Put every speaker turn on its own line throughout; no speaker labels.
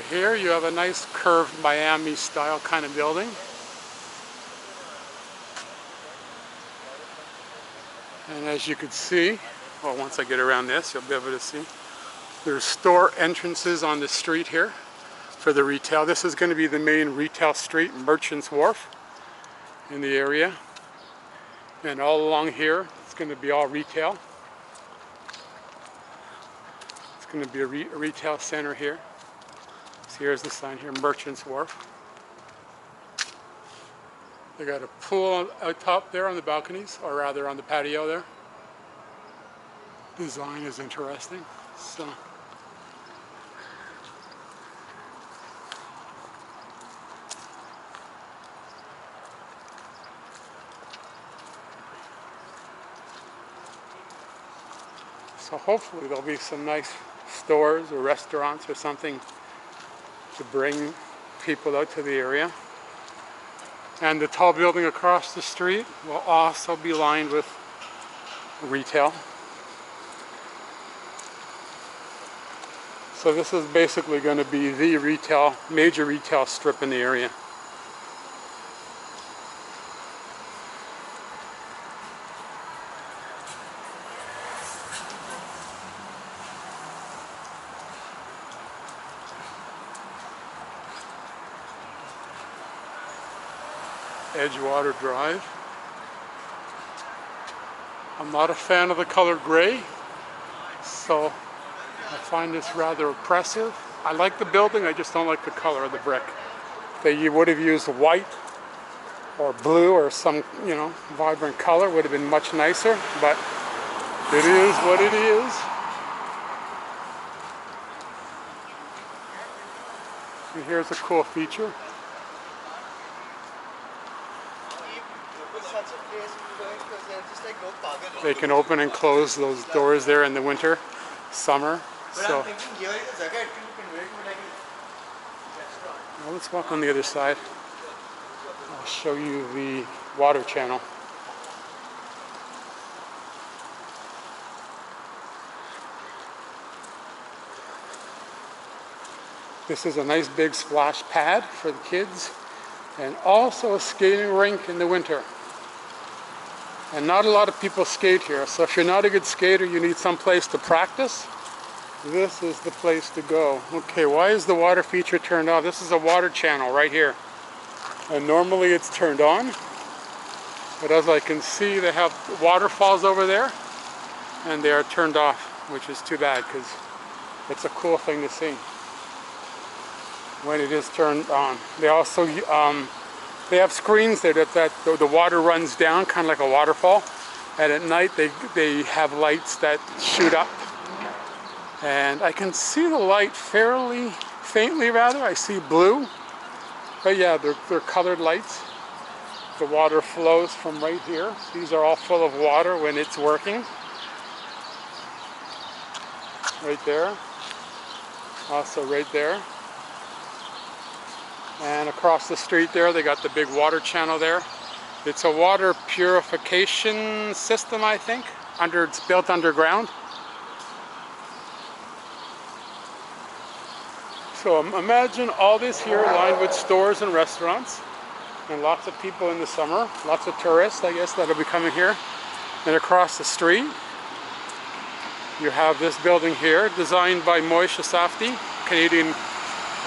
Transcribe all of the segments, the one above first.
here you have a nice curved Miami style kind of building. And as you can see, well, once I get around this, you'll be able to see there's store entrances on the street here for the retail. This is going to be the main retail street, Merchants Wharf, in the area. And all along here, it's going to be all retail. It's going to be a retail center here. So here's the sign here, Merchants Wharf. They got a pool out top there on the balconies, or rather on the patio there. Design is interesting. So hopefully there'll be some nice stores or restaurants or something to bring people out to the area. And the tall building across the street will also be lined with retail. So this is basically going to be the major retail strip in the area. Edgewater Drive. I'm not a fan of the color gray, so I find this rather oppressive. I like the building, I just don't like the color of the brick. You would have used white or blue or some, vibrant color, would have been much nicer, but it is what it is. And here's a cool feature. They can open and close those doors there in the winter, summer. So well, let's walk on the other side. I'll show you the water channel. This is a nice big splash pad for the kids, and also a skating rink in the winter. And not a lot of people skate here, so if you're not a good skater, you need some place to practice. This is the place to go. Okay, why is the water feature turned off? This is a water channel right here. And normally it's turned on. But as I can see, they have waterfalls over there. And they are turned off, which is too bad because it's a cool thing to see when it is turned on. They also they have screens there that the water runs down, kind of like a waterfall. And at night they have lights that shoot up. And I can see the light fairly faintly, rather. I see blue. But yeah, they're colored lights. The water flows from right here. These are all full of water when it's working. Right there. Also right there. And across the street there, they got the big water channel there. It's a water purification system, I think. It's built underground. So imagine all this here lined with stores and restaurants. And lots of people in the summer. Lots of tourists, I guess, that'll be coming here. And across the street, you have this building here, designed by Moshe Safdie, Canadian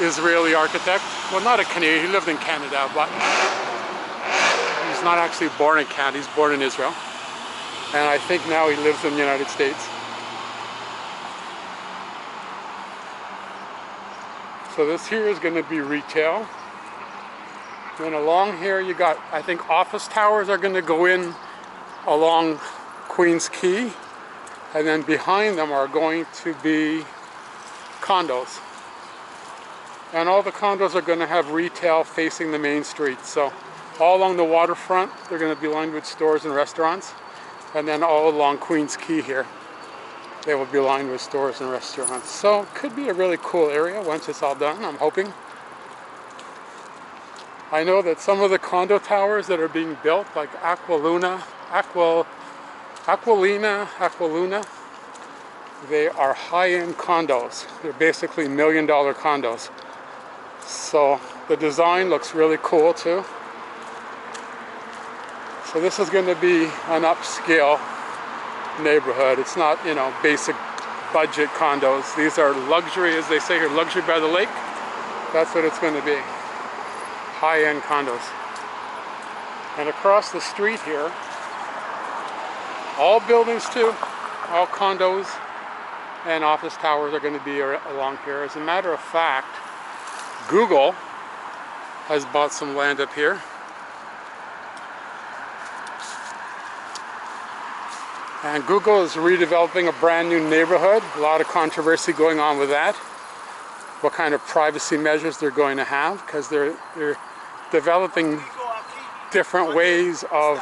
Israeli architect. Well, not a Canadian, he lived in Canada, but he's not actually born in Canada, he's born in Israel. And I think now he lives in the United States. So this here is going to be retail. Then along here you got, I think office towers are going to go in along Queens Quay. And then behind them are going to be condos. And all the condos are going to have retail facing the main street. So all along the waterfront, they're going to be lined with stores and restaurants. And then all along Queens Quay here, they will be lined with stores and restaurants. So it could be a really cool area once it's all done, I'm hoping. I know that some of the condo towers that are being built, like Aqualuna, they are high-end condos. They're basically $1 million condos. So the design looks really cool too. So this is going to be an upscale neighborhood. It's not, you know, basic budget condos. These are luxury, as they say here, luxury by the lake. That's what it's going to be. High-end condos. And across the street here, all buildings too, all condos and office towers are going to be along here. As a matter of fact, Google has bought some land up here. And Google is redeveloping a brand new neighborhood. A lot of controversy going on with that. What kind of privacy measures they're going to have, because they're developing different ways of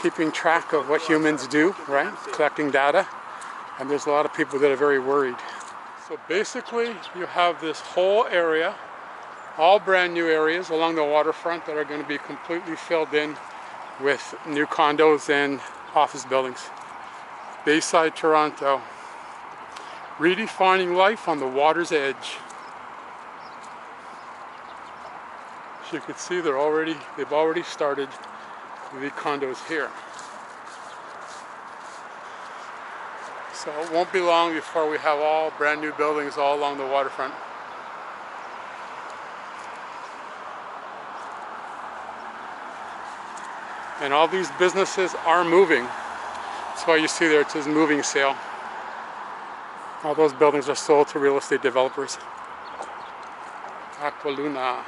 keeping track of what humans do, right? Collecting data. And there's a lot of people that are very worried. So basically, you have this whole area, all brand new areas along the waterfront that are going to be completely filled in with new condos and office buildings. Bayside, Toronto. Redefining life on the water's edge. As you can see, they've already started the condos here. So it won't be long before we have all brand new buildings all along the waterfront. And all these businesses are moving. That's why you see there it says moving sale. All those buildings are sold to real estate developers. Aqualuna.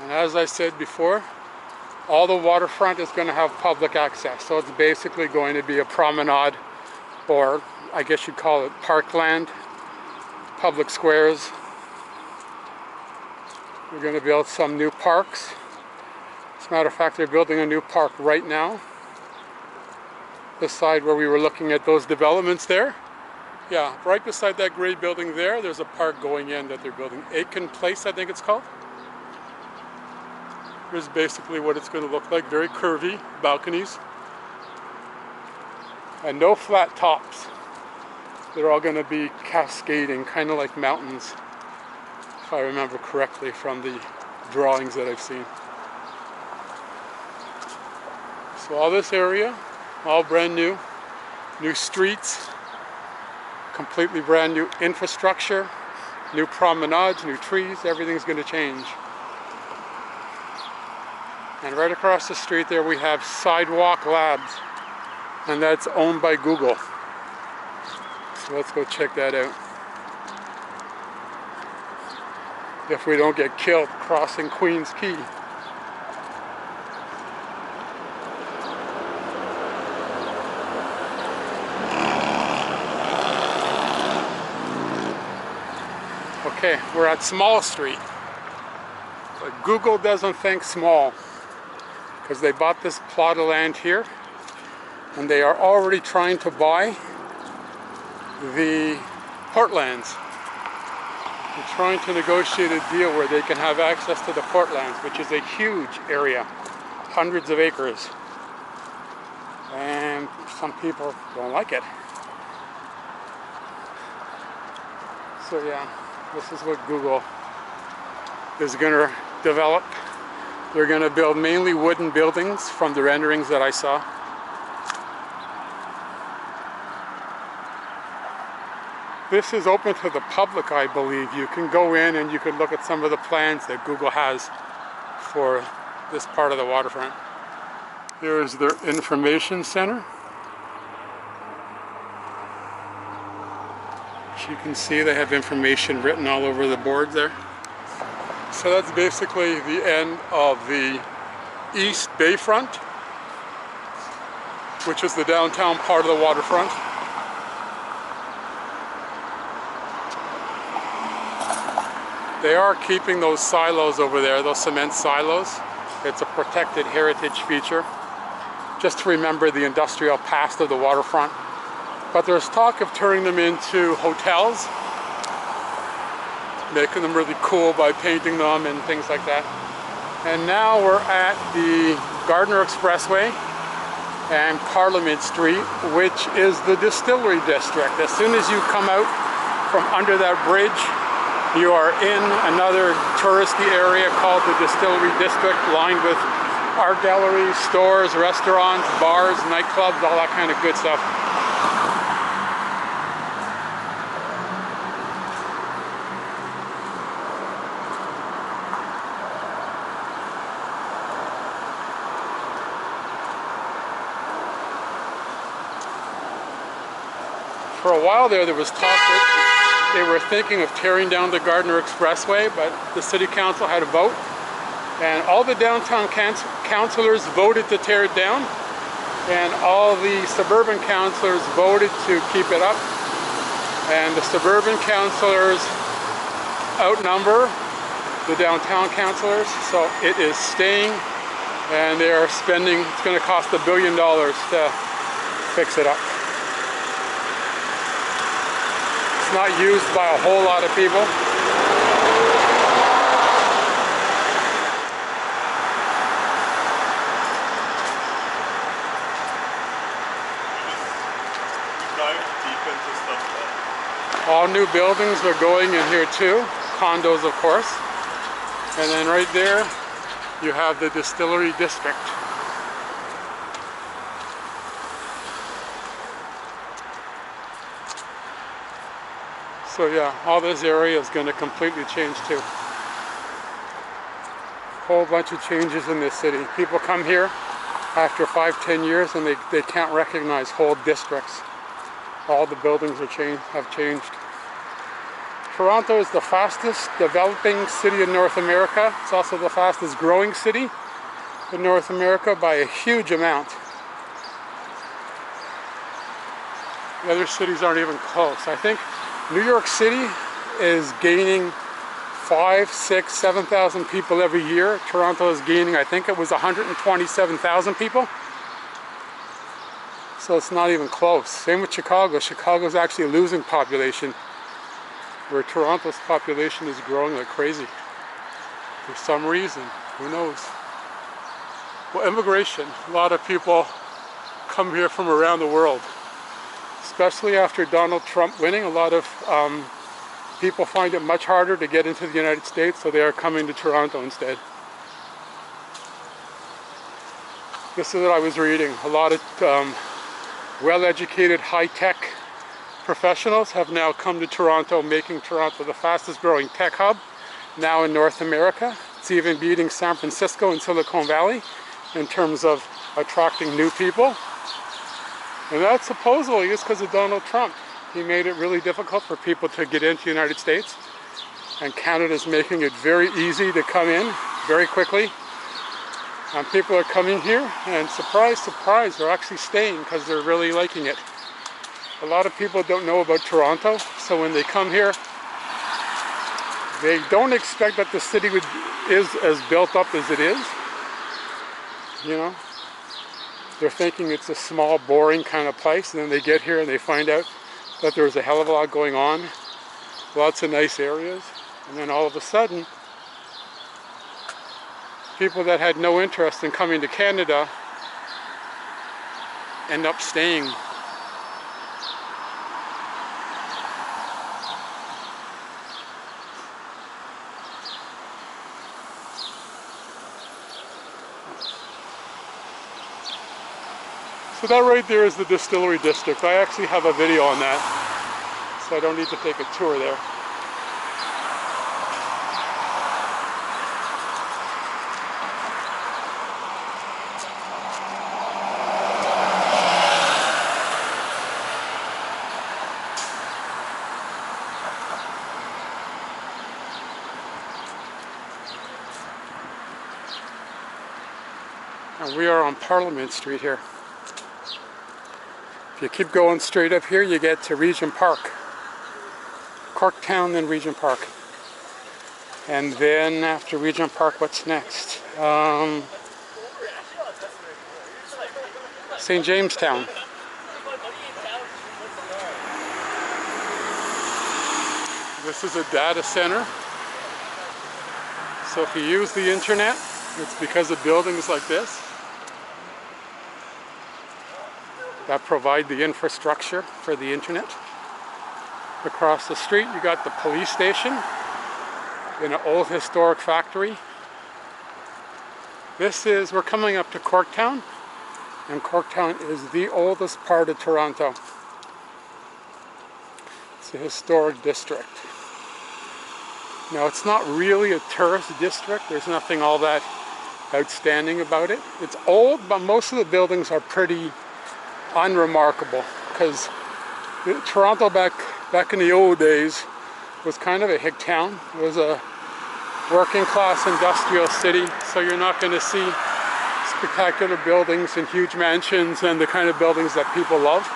And as I said before, all the waterfront is going to have public access. So it's basically going to be a promenade, or I guess you'd call it parkland, public squares. We're going to build some new parks. As a matter of fact, they're building a new park right now. This side where we were looking at those developments there. Yeah, right beside that gray building there, there's a park going in that they're building. Aiken Place, I think it's called. Here's basically what it's going to look like. Very curvy balconies. And no flat tops. They're all going to be cascading, kind of like mountains, if I remember correctly from the drawings that I've seen. So all this area, all brand new. New streets, completely brand new infrastructure, new promenades, new trees, everything's going to change. And right across the street there we have Sidewalk Labs, and that's owned by Google. So let's go check that out. If we don't get killed crossing Queen's Quay. Okay, we're at Small Street. But Google doesn't think small, because they bought this plot of land here and they are already trying to buy the Portlands. They're trying to negotiate a deal where they can have access to the Portlands, which is a huge area, hundreds of acres. And some people don't like it. So yeah, this is what Google is going to develop. They're going to build mainly wooden buildings from the renderings that I saw. This is open to the public, I believe. You can go in and you can look at some of the plans that Google has for this part of the waterfront. Here is their information center. As you can see, they have information written all over the board there. So that's basically the end of the East Bayfront, which is the downtown part of the waterfront. They are keeping those silos over there, those cement silos. It's a protected heritage feature, just to remember the industrial past of the waterfront. But there's talk of turning them into hotels, making them really cool by painting them and things like that. And now we're at the Gardiner Expressway and Parliament Street, which is the Distillery District. As soon as you come out from under that bridge, you are in another touristy area called the Distillery District, lined with art galleries, stores, restaurants, bars, nightclubs, all that kind of good stuff. For a while there was talk that they were thinking of tearing down the Gardiner Expressway, but the City Council had a vote, and all the downtown councillors voted to tear it down, and all the suburban councillors voted to keep it up, and the suburban councillors outnumber the downtown councillors, so it is staying, and they are spending, it's going to cost $1 billion to fix it up. It's not used by a whole lot of people. All new buildings are going in here too, condos of course. And then right there you have the Distillery District. So yeah, all this area is going to completely change too. Whole bunch of changes in this city. People come here after 5-10 years and they can't recognize whole districts. All the buildings have changed. Toronto is the fastest developing city in North America. It's also the fastest growing city in North America by a huge amount. The other cities aren't even close. I think New York City is gaining 5, 6, 7,000 people every year. Toronto is gaining, I think it was 127,000 people. So it's not even close. Same with Chicago. Chicago's actually losing population, where Toronto's population is growing like crazy. For some reason, who knows? Well, immigration. A lot of people come here from around the world. Especially after Donald Trump winning, a lot of people find it much harder to get into the United States, so they are coming to Toronto instead. This is what I was reading. A lot of well-educated, high-tech professionals have now come to Toronto, making Toronto the fastest growing tech hub now in North America. It's even beating San Francisco and Silicon Valley in terms of attracting new people. And that supposedly is because of Donald Trump. He made it really difficult for people to get into the United States. And Canada's making it very easy to come in very quickly. And people are coming here, and surprise, surprise, they're actually staying because they're really liking it. A lot of people don't know about Toronto, so when they come here, they don't expect that the city is as built up as it is. You know? They're thinking it's a small, boring kind of place, and then they get here and they find out that there's a hell of a lot going on, lots of nice areas, and then all of a sudden, people that had no interest in coming to Canada end up staying. So that right there is the Distillery District. I actually have a video on that, so I don't need to take a tour there. And we are on Parliament Street here. If you keep going straight up here, you get to Regent Park. Corktown, then Regent Park. And then after Regent Park, what's next? St. Jamestown. This is a data center. So if you use the internet, It's because of buildings like this that provide the infrastructure for the internet. Across the street you got the police station in an old historic factory. We're coming up to Corktown, and Corktown is the oldest part of Toronto. It's a historic district. Now it's not really a tourist district, there's nothing all that outstanding about it. It's old, but most of the buildings are pretty unremarkable, because Toronto back in the old days was kind of a hick town. It was a working class industrial city, so you're not going to see spectacular buildings and huge mansions and the kind of buildings that people love.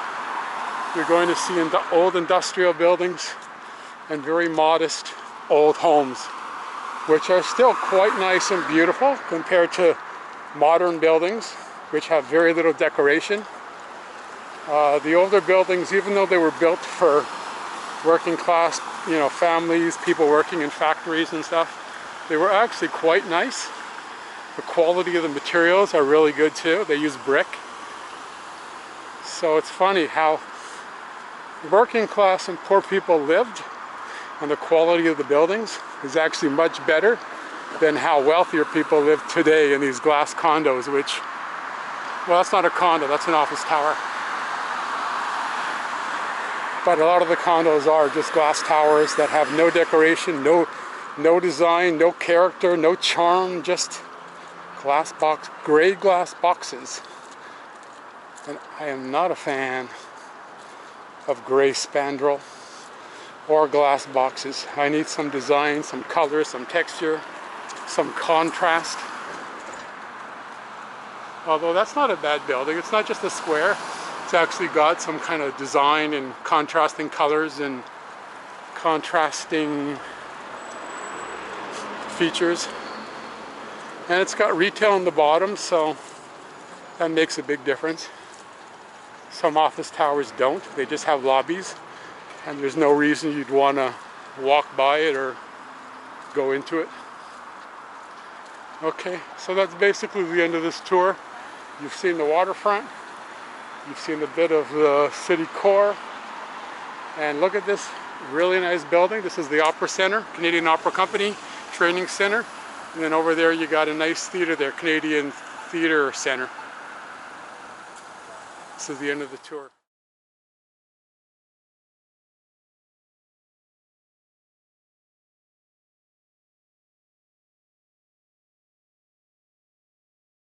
You're going to see old industrial buildings and very modest old homes, which are still quite nice and beautiful compared to modern buildings, which have very little decoration. The older buildings, even though they were built for working class, families, people working in factories and stuff, they were actually quite nice. The quality of the materials are really good too. They use brick. So it's funny how working class and poor people lived, and the quality of the buildings is actually much better than how wealthier people live today in these glass condos, which, well, that's not a condo, that's an office tower. But a lot of the condos are just glass towers that have no decoration, no design, no character, no charm, just gray glass boxes. And I am not a fan of gray spandrel or glass boxes. I need some design, some color, some texture, some contrast. Although that's not a bad building, it's not just a square. It's actually got some kind of design and contrasting colors and contrasting features. And it's got retail on the bottom, so that makes a big difference. Some office towers don't, they just have lobbies, and there's no reason you'd want to walk by it or go into it. Okay, so that's basically the end of this tour. You've seen the waterfront, you've seen a bit of the city core, and look at this really nice building. This is the Opera Center, Canadian Opera Company Training Center. And then over there you got a nice theater there, Canadian Theatre Center. This is the end of the tour.